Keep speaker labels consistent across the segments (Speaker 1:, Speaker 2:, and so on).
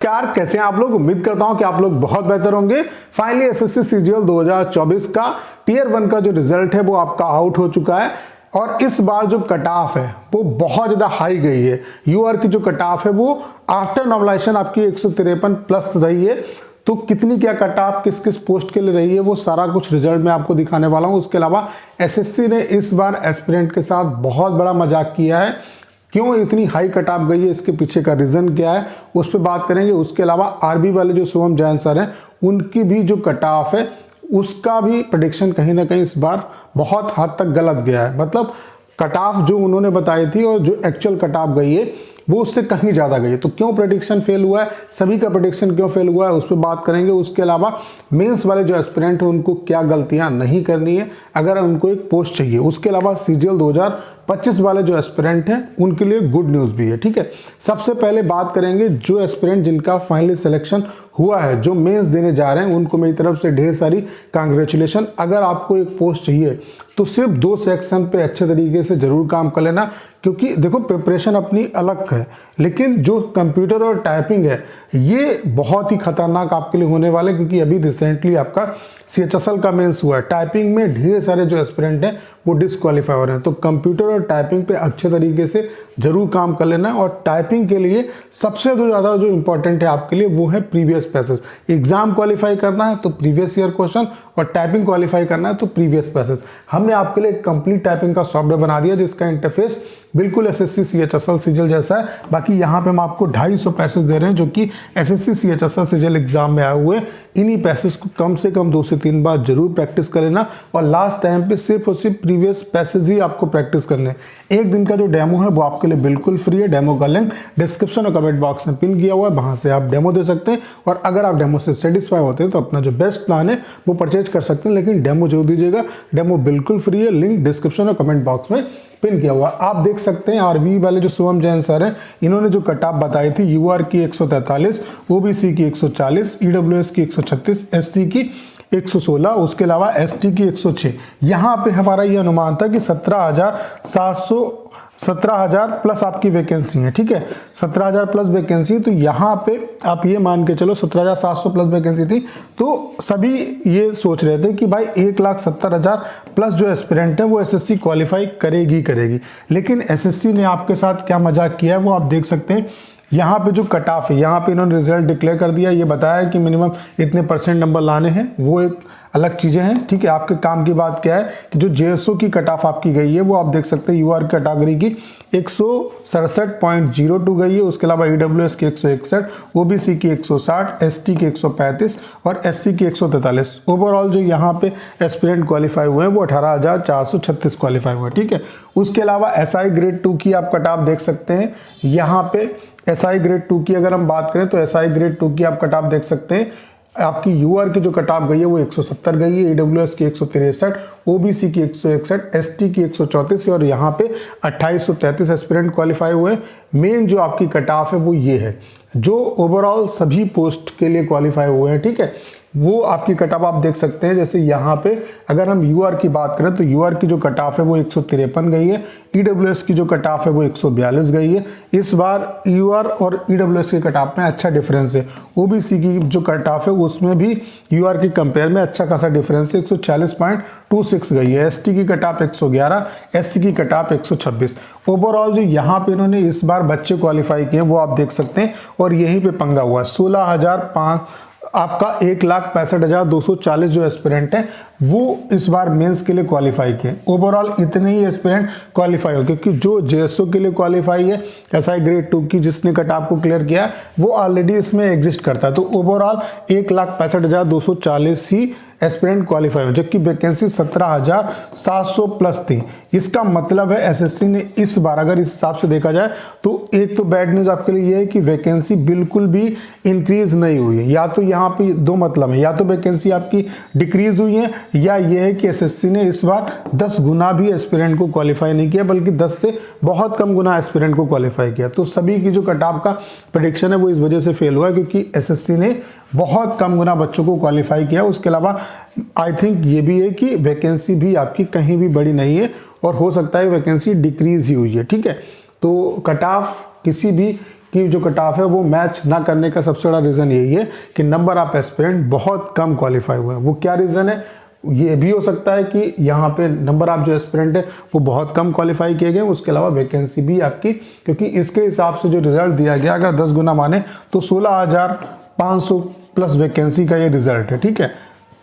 Speaker 1: यार कैसे हैं आप लोग। उम्मीद करता हूं कि आप लोग बहुत बेहतर होंगे। फाइनली एसएससी सीजीएल 2024 का टियर 1 का जो रिजल्ट है वो आपका आउट हो चुका है और इस बार जो कट ऑफ है वो बहुत ज्यादा हाई गई है। यूआर की जो कट ऑफ है वो आफ्टर नॉर्मलाइजेशन आपकी 153 प्लस रही है। तो कितनी क्या कट ऑफ किस किस पोस्ट के लिए रही है वो सारा कुछ रिजल्ट मैं आपको दिखाने वाला हूं। उसके अलावा एसएससी ने इस बार एस्पिरेंट के साथ बहुत बड़ा मजाक किया है। क्यों इतनी हाई कट ऑफ गई है, इसके पीछे का रीजन क्या है, उस पर बात करेंगे। उसके अलावा आरबी वाले जो शुभम जैन सर हैं उनकी भी जो कट ऑफ है उसका भी प्रेडिक्शन कहीं ना कहीं इस बार बहुत हद तक गलत गया है। मतलब कट ऑफ जो उन्होंने बताई थी और जो एक्चुअल कट ऑफ गई है वो उससे कहीं ज़्यादा गई है। तो क्यों प्रेडिक्शन फेल हुआ है, सभी का प्रेडिक्शन क्यों फेल हुआ है उस पर बात करेंगे। उसके अलावा मेंस वाले जो एस्पिरेंट हैं उनको क्या गलतियां नहीं करनी है अगर उनको एक पोस्ट चाहिए। उसके अलावा सीजीएल 2025 वाले जो एस्पिरेंट हैं उनके लिए गुड न्यूज़ भी है। ठीक है, सबसे पहले बात करेंगे जो एस्पिरेंट जिनका फाइनली सिलेक्शन हुआ है, जो मेंस देने जा रहे हैं, उनको मेरी तरफ से ढेर सारी कांग्रेचुलेशन। अगर आपको एक पोस्ट चाहिए तो सिर्फ 2 सेक्शन पे अच्छे तरीके से जरूर काम कर लेना, क्योंकि देखो प्रिपरेशन अपनी अलग है लेकिन जो कंप्यूटर और टाइपिंग है ये बहुत ही खतरनाक आपके लिए होने वाले, क्योंकि अभी रिसेंटली आपका सीएचएसएल का मेंस हुआ है। टाइपिंग में ढेर सारे जो एस्पिरेंट हैं वो डिस्क्वालीफाई हो रहे हैं। तो कंप्यूटर और टाइपिंग पे अच्छे तरीके से जरूर काम कर लेना। और टाइपिंग के लिए सबसे ज़्यादा जो इंपॉर्टेंट है आपके लिए वो है प्रीवियस पैसेज। एग्जाम क्वालिफाई करना है तो प्रीवियस ईयर क्वेश्चन और टाइपिंग क्वालिफाई करना है तो प्रीवियस पैसेज। हमने आपके लिए कंप्लीट टाइपिंग का सॉफ्टवेयर बना दिया जिसका इंटरफेस बिल्कुल एसएससी सीएचएसएल सीजीएल जैसा है। बाकी यहाँ पे हम आपको 250 पैसेज दे रहे हैं जो कि एसएससी सीएचएसएल सीजीएल एग्जाम में आए हुए हैं। इन्हीं पैसेज को कम से कम 2 से 3 बार जरूर प्रैक्टिस कर लेना और लास्ट टाइम पे सिर्फ और सिर्फ प्रीवियस पैसेज ही आपको प्रैक्टिस करने। एक दिन का जो डेमो है वो आपके लिए बिल्कुल फ्री है। डेमो का लिंक डिस्क्रिप्शन और कमेंट बॉक्स में पिन किया हुआ है, वहां से आप डेमो दे सकते हैं। और अगर आप डेमो से सेटिस्फाई होते हैं तो अपना जो बेस्ट प्लान है वो परचेज कर सकते हैं, लेकिन डेमो जरूर दीजिएगा। डेमो बिल्कुल फ्री है, लिंक डिस्क्रिप्शन और कमेंट बॉक्स में पिन किया हुआ। आप देख सकते हैं आरवी वाले जो शुभम जैन सर हैं इन्होंने जो कट ऑफ बताई थी, यूआर की 143, ओबीसी की 140, ईडब्ल्यूएस की 136, एससी की 116, उसके अलावा एसटी की 106। यहाँ पे हमारा ये अनुमान था कि 17,000 प्लस आपकी वैकेंसी है। ठीक है, 17,000 प्लस वैकेंसी। तो यहाँ पे आप ये मान के चलो 17,700 प्लस वैकेंसी थी। तो सभी ये सोच रहे थे कि भाई 1,70,000 प्लस जो एस्पिरेंट है वो एसएससी क्वालिफाई करेगी। लेकिन एसएससी ने आपके साथ क्या मजाक किया है वो आप देख सकते हैं। यहाँ पे जो कट ऑफ है, यहाँ पे इन्होंने रिजल्ट डिक्लेयर कर दिया, ये बताया कि मिनिमम इतने % नंबर लाने हैं, वो एक अलग चीज़ें हैं। ठीक है, आपके काम की बात क्या है कि जो जेएसओ की कट ऑफ आपकी गई है वो आप देख सकते हैं यूआर कैटेगरी की 167.02 गई है। उसके अलावा ईडब्ल्यूएस की 161, ओबीसी की 160, एसटी की 135 और एससी की 143। ओवरऑल जो यहाँ पे एस्पिरेंट क्वालिफाई हुए हैं वो 18,436 क्वालिफाई हुए। ठीक है, उसके अलावा एसआई ग्रेड 2 की आप कट ऑफ देख सकते हैं। यहाँ पे एसआई ग्रेड 2 की अगर हम बात करें तो एसआई ग्रेड 2 की आप कट ऑफ देख सकते हैं। आपकी यूआर की जो कट ऑफ गई है वो 170 गई है, ईडब्ल्यूएस की 163, ओबीसी की 161, एसटी की 134 और यहाँ पे 2833 एस्पिरेंट क्वालिफाई हुए। मेन जो आपकी कट ऑफ है वो ये है जो ओवरऑल सभी पोस्ट के लिए क्वालिफाई हुए हैं। ठीक है, वो आपकी कट ऑफ आप देख सकते हैं। जैसे यहाँ पे अगर हम यूआर की बात करें तो यूआर की जो कट ऑफ है वो 153 गई है, ईडब्ल्यूएस की जो कट ऑफ है वो 142 गई है। इस बार यूआर और ईडब्ल्यूएस की कट ऑफ में अच्छा डिफरेंस है। ओबीसी की जो कट ऑफ है उसमें भी यूआर की कंपेयर में अच्छा खासा डिफरेंस है, 140.26 गई है। एसटी की कट ऑफ 111, एससी की कट ऑफ 126। ओवरऑल जो यहाँ पे इन्होंने इस बार बच्चे क्वालिफाई किए वो आप देख सकते हैं और यहीं पे पंगा हुआ है। 16,005 आपका 1,65,240 जो एस्पिरेंट है वो इस बार मेंस के लिए क्वालिफाई किए। ओवरऑल इतने ही एस्पिरेंट क्वालिफाई हो, क्योंकि जो जेएसओ के लिए क्वालिफाई है एसआई ग्रेड 2 की जिसने कट ऑफ को क्लियर किया वो ऑलरेडी इसमें एग्जिस्ट करता है। तो ओवरऑल 1,65,240 ही एस्पिरेंट क्वालिफाई हो, जबकि वैकेंसी 17,700 प्लस थी। इसका मतलब है एसएससी ने इस बार अगर इस हिसाब से देखा जाए तो एक तो बैड न्यूज़ आपके लिए ये है कि वैकेंसी बिल्कुल भी इंक्रीज नहीं हुई है। या तो यहाँ पे 2 मतलब है, या तो वैकेंसी आपकी डिक्रीज हुई है या ये है कि एसएससी ने इस बार 10 गुना भी एस्पिरेंट को क्वालिफाई नहीं किया, बल्कि 10 से बहुत कम गुना एस्पिरेंट को क्वालिफाई किया। तो सभी की जो कट ऑफ का प्रेडिक्शन है वो इस वजह से फेल हुआ है, क्योंकि एसएससी ने बहुत कम गुना बच्चों को क्वालिफाई किया। उसके अलावा आई थिंक ये भी है कि वैकेंसी भी आपकी कहीं भी बड़ी नहीं है और हो सकता है वैकेंसी डिक्रीज ही हुई है। ठीक है, तो कट ऑफ किसी भी की जो कट ऑफ है वो मैच ना करने का सबसे बड़ा रीज़न यही है कि नंबर ऑफ एस्पिरेंट बहुत कम क्वालिफाई हुए हैं। वो क्या रीज़न है? ये भी हो सकता है कि यहाँ पे नंबर ऑफ जो एस्पिरेंट है वो बहुत कम क्वालिफाई किए गए, उसके अलावा वैकेंसी भी आपकी, क्योंकि इसके हिसाब से जो रिजल्ट दिया गया अगर 10 गुना माने तो 16,500 प्लस वैकेंसी का ये रिजल्ट है। ठीक है,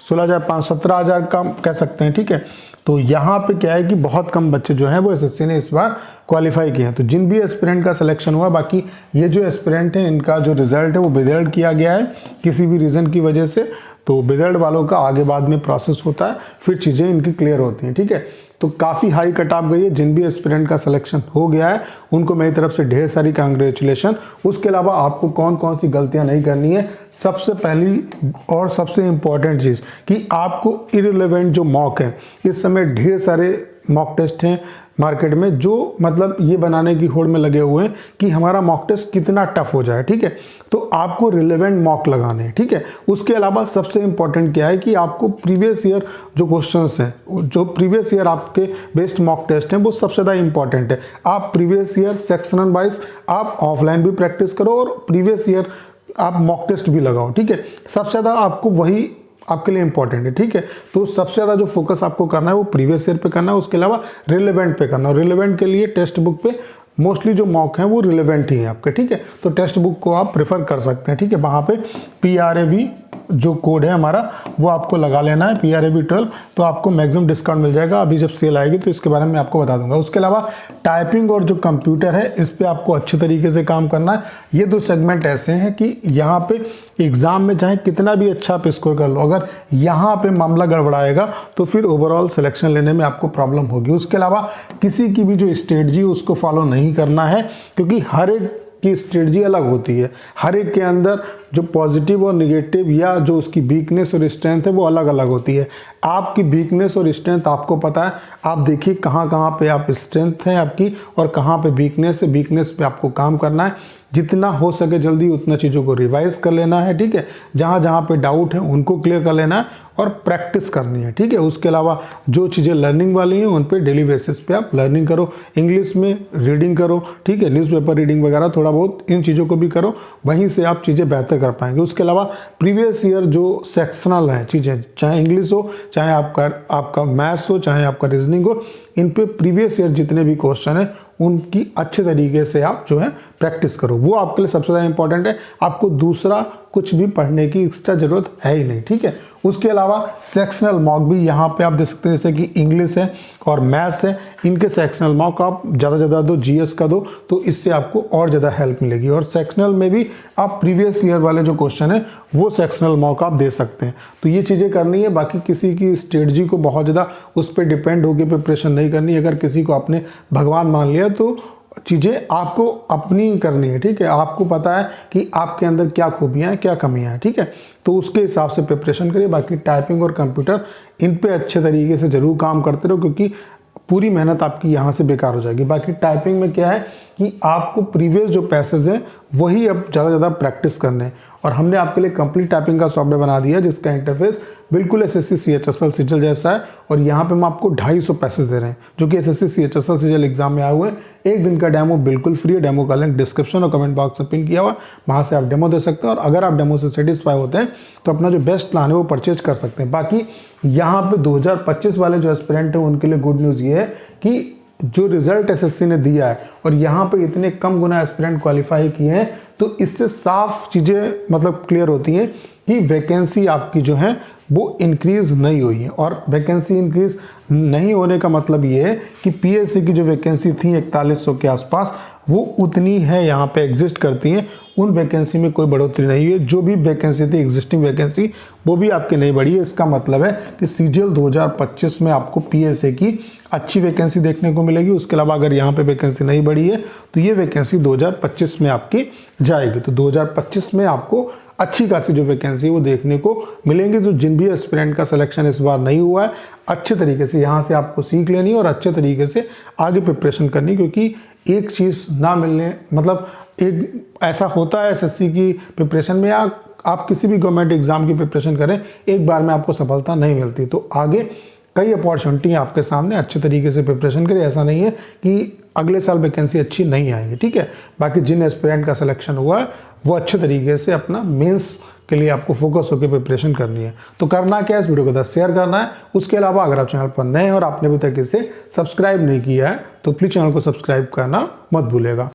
Speaker 1: 16,500 17,000 कम कह सकते हैं। ठीक है, तो यहाँ पे क्या है कि बहुत कम बच्चे जो हैं वो एसएससी ने इस बार क्वालिफाई किए हैं। तो जिन भी एस्पिरेंट का सिलेक्शन हुआ, बाकी ये जो एस्पिरेंट हैं इनका जो रिजल्ट है वो विदल्ड किया गया है किसी भी रीज़न की वजह से, तो विदल्ड वालों का आगे बाद में प्रोसेस होता है, फिर चीज़ें इनकी क्लियर होती हैं। ठीक है, तो काफ़ी हाई कट ऑफ गई है। जिन भी एस्पिरेंट का सिलेक्शन हो गया है उनको मेरी तरफ से ढेर सारी कांग्रेचुलेशन। उसके अलावा आपको कौन कौन सी गलतियां नहीं करनी है, सबसे पहली और सबसे इम्पॉर्टेंट चीज़ कि आपको इररिलेवेंट जो मॉक है, इस समय ढेर सारे मॉक टेस्ट हैं मार्केट में जो मतलब ये बनाने की होड़ में लगे हुए हैं कि हमारा मॉक टेस्ट कितना टफ हो जाए। ठीक है, तो आपको रिलेवेंट मॉक लगाने हैं। ठीक है, उसके अलावा सबसे इंपॉर्टेंट क्या है कि आपको प्रीवियस ईयर जो क्वेश्चंस हैं, जो प्रीवियस ईयर आपके बेस्ड मॉक टेस्ट हैं, वो सबसे ज़्यादा इंपॉर्टेंट है। आप प्रीवियस ईयर सेक्शनल वाइज आप ऑफलाइन भी प्रैक्टिस करो और प्रीवियस ईयर आप मॉक टेस्ट भी लगाओ। ठीक है, सबसे ज़्यादा आपको वही आपके लिए इंपॉर्टेंट है। ठीक है, तो सबसे ज़्यादा जो फोकस आपको करना है वो प्रीवियस ईयर पे करना है, उसके अलावा रिलेवेंट पे करना है। रिलेवेंट के लिए टेक्स्ट बुक पे मोस्टली जो मॉक हैं वो रिलेवेंट ही हैं आपके। ठीक है, तो टेक्स्ट बुक को आप प्रेफर कर सकते हैं। ठीक है, वहाँ पे PRAV जो कोड है हमारा वो आपको लगा लेना है, PRAV 12, तो आपको मैक्सिमम डिस्काउंट मिल जाएगा। अभी जब सेल आएगी तो इसके बारे में आपको बता दूंगा। उसके अलावा टाइपिंग और जो कंप्यूटर है इस पे आपको अच्छे तरीके से काम करना है। ये दो सेगमेंट ऐसे हैं कि यहाँ पे एग्जाम में चाहे कितना भी अच्छा आप स्कोर कर लो, अगर यहाँ पे मामला गड़बड़ाएगा तो फिर ओवरऑल सिलेक्शन लेने में आपको प्रॉब्लम होगी। उसके अलावा किसी की भी जो स्ट्रेटजी उसको फॉलो नहीं करना है, क्योंकि हर एक की स्ट्रेटजी अलग होती है। हर एक के अंदर जो पॉजिटिव और निगेटिव या जो उसकी वीकनेस और स्ट्रेंथ है वो अलग अलग होती है। आपकी वीकनेस और स्ट्रेंथ आपको पता है, आप देखिए कहाँ कहाँ पे आप स्ट्रेंथ है आपकी और कहाँ पे वीकनेस है। वीकनेस पे आपको काम करना है, जितना हो सके जल्दी उतना चीज़ों को रिवाइज कर लेना है। ठीक है, जहाँ जहाँ पे डाउट है उनको क्लियर कर लेना है और प्रैक्टिस करनी है। ठीक है, उसके अलावा जो चीज़ें लर्निंग वाली हैं उन पे डेली बेसिस पे आप लर्निंग करो, इंग्लिश में रीडिंग करो। ठीक है, न्यूज़पेपर रीडिंग वगैरह थोड़ा बहुत इन चीज़ों को भी करो, वहीं से आप चीज़ें बेहतर कर पाएंगे। उसके अलावा प्रीवियस ईयर जो सेक्शनल हैं चीज़ें, चाहे इंग्लिश हो, चाहे आपका मैथ्स हो, चाहे आपका रीजनिंग हो, इन पे प्रीवियस ईयर जितने भी क्वेश्चन हैं उनकी अच्छे तरीके से आप जो है प्रैक्टिस करो। वो आपके लिए सबसे ज़्यादा इंपॉर्टेंट है। आपको दूसरा कुछ भी पढ़ने की एक्स्ट्रा ज़रूरत है ही नहीं। ठीक है, उसके अलावा सेक्शनल मॉक भी यहाँ पे आप देख सकते हैं, जैसे कि इंग्लिश है और मैथ्स है, इनके सेक्शनल मॉक आप ज़्यादा ज़्यादा दो, GS का दो, तो इससे आपको और ज़्यादा हेल्प मिलेगी। और सेक्शनल में भी आप प्रीवियस ईयर वाले जो क्वेश्चन है वो सेक्शनल मॉक आप दे सकते हैं। तो ये चीज़ें करनी है। बाकी किसी की स्ट्रेटजी को बहुत ज़्यादा उस पर डिपेंड होकर प्रिपरेशन नहीं करनी। अगर किसी को आपने भगवान मान लिया तो चीज़ें आपको अपनी करनी है। ठीक है, आपको पता है कि आपके अंदर क्या खूबियाँ हैं, क्या कमियाँ हैं। ठीक है, तो उसके हिसाब से प्रिपरेशन करिए। बाकी टाइपिंग और कंप्यूटर इन पे अच्छे तरीके से ज़रूर काम करते रहो, क्योंकि पूरी मेहनत आपकी यहाँ से बेकार हो जाएगी। बाकी टाइपिंग में क्या है कि आपको प्रीवियस जो पैसेज हैं वही अब ज़्यादा प्रैक्टिस करने हैं। और हमने आपके लिए कंप्लीट टाइपिंग का सॉफ्टवेयर बना दिया है जिसका इंटरफेस बिल्कुल SSC CHSL सिजल जैसा है। और यहाँ पे हम आपको 250 पैसेज दे रहे हैं जो कि SSC CHSL सिजल एग्जाम में आए हुए हैं। एक दिन का डेमो बिल्कुल फ्री है। डेमो का लिंक डिस्क्रिप्शन और कमेंट बॉक्स में पिन किया हुआ, वहाँ से आप डेमो दे सकते हैं। और अगर आप डेमो से सेटिस्फाई होते हैं तो अपना जो बेस्ट प्लान है वो परचेज कर सकते हैं। बाकी यहाँ पे 2025 वाले जो एस्पिरेंट हैं उनके लिए गुड न्यूज़ ये है कि जो रिजल्ट SSC ने दिया है और यहाँ पे इतने कम गुना एस्पिरेंट क्वालिफाई किए हैं, तो इससे साफ चीज़ें मतलब क्लियर होती हैं कि वैकेंसी आपकी जो है वो इंक्रीज़ नहीं हुई है। और वैकेंसी इंक्रीज़ नहीं होने का मतलब ये है कि PSC की जो वैकेंसी थी 4100 के आसपास, वो उतनी है यहाँ पे एग्जिस्ट करती हैं। उन वैकेंसी में कोई बढ़ोतरी नहीं हुई है। जो भी वैकेंसी थी एग्जिस्टिंग वैकेंसी वो भी आपकी नहीं बढ़ी है। इसका मतलब है कि CGL 2025 में आपको PSA की अच्छी वैकेंसी देखने को मिलेगी। उसके अलावा अगर यहाँ पे वैकेंसी नहीं बढ़ी है तो ये वैकेंसी 2025 में आपकी जाएगी। तो 2025 में आपको अच्छी खासी जो वैकेंसी है वो देखने को मिलेंगी। तो जिन भी एस्पिरेंट का सिलेक्शन इस बार नहीं हुआ है, अच्छे तरीके से यहाँ से आपको सीख लेनी है और अच्छे तरीके से आगे प्रिपरेशन करनी, क्योंकि एक चीज़ ना मिलने मतलब एक ऐसा होता है SSC की प्रिपरेशन में, या आप किसी भी गवर्नमेंट एग्जाम की प्रिपरेशन करें, एक बार में आपको सफलता नहीं मिलती। तो आगे कई अपॉर्चुनिटी हैं आपके सामने, अच्छे तरीके से प्रिपरेशन करें। ऐसा नहीं है कि अगले साल वैकेंसी अच्छी नहीं आएगी, ठीक है। बाकी जिन एस्पिरेंट का सिलेक्शन हुआ है वो अच्छे तरीके से अपना मेंस के लिए आपको फोकस होकर प्रिपरेशन करनी है। तो करना क्या है, इस वीडियो को 10 शेयर करना है। उसके अलावा अगर आप चैनल पर नए हैं और आपने अभी तक इसे सब्सक्राइब नहीं किया है तो प्लीज़ चैनल को सब्सक्राइब करना मत भूलेगा।